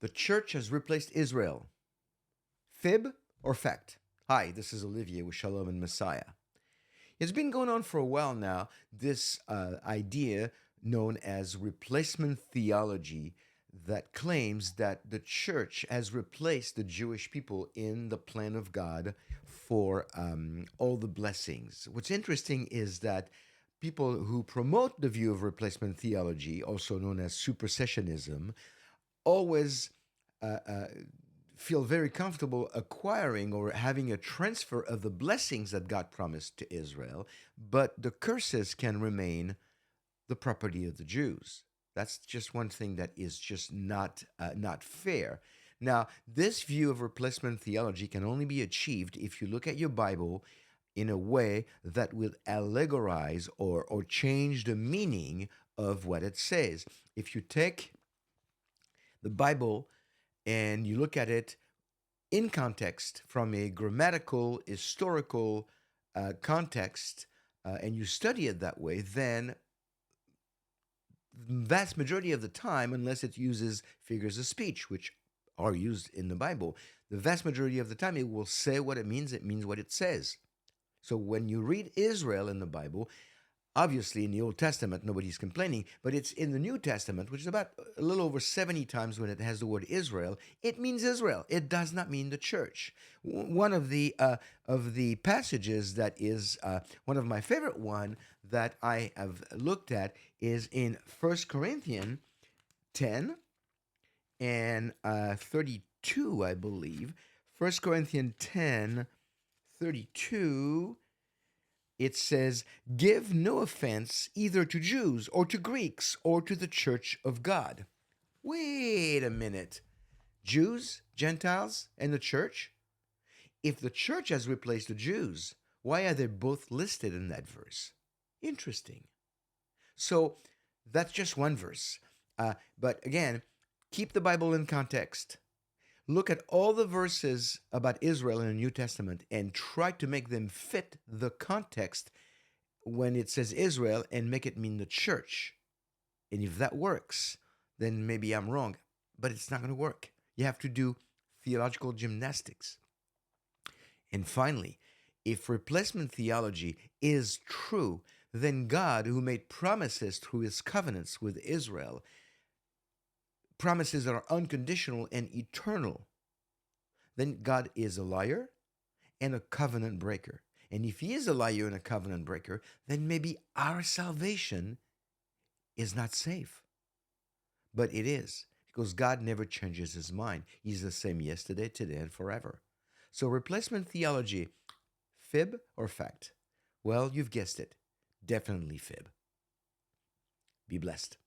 The church has replaced Israel. Fib or fact? Hi, this is Olivier with Shalom and Messiah. It's been going on for a while now, this idea known as replacement theology that claims that the church has replaced the Jewish people in the plan of God for all the blessings. What's interesting is that people who promote the view of replacement theology, also known as supersessionism, always uh, uh, feel very comfortable acquiring or having a transfer of the blessings that God promised to Israel, but the curses can remain the property of the Jews. That's just one thing that is just not fair. Now, this view of replacement theology can only be achieved if you look at your Bible in a way that will allegorize or change the meaning of what it says. If you take the Bible and you look at it in context from a grammatical, historical context, and you study it that way, then vast majority of the time, unless it uses figures of speech, which are used in the Bible, the vast majority of the time it will say what it means what it says. So when you read Israel in the Bible, obviously, in the Old Testament, nobody's complaining, but it's in the New Testament, which is about a little over 70 times when it has the word Israel. It means Israel. It does not mean the church. One of the passages that is one of my favorite one that I have looked at is in 1 Corinthians 10 and 32, I believe. 1 Corinthians 10, 32. It says, give no offense either to Jews or to Greeks or to the church of God. Wait a minute. Jews, Gentiles, and the church? If the church has replaced the Jews, why are they both listed in that verse? Interesting. So that's just one verse. But again, keep the Bible in context. Look at all the verses about Israel in the New Testament and try to make them fit the context when it says Israel and make it mean the church. And if that works, then maybe I'm wrong, but it's not going to work. You have to do theological gymnastics. And finally, if replacement theology is true, then God, who made promises through his covenants with Israel, promises that are unconditional and eternal, then God is a liar and a covenant breaker. And if he is a liar and a covenant breaker, then maybe our salvation is not safe. But it is, because God never changes his mind. He's the same yesterday, today, and forever. So replacement theology, fib or fact? Well, you've guessed it. Definitely fib. Be blessed.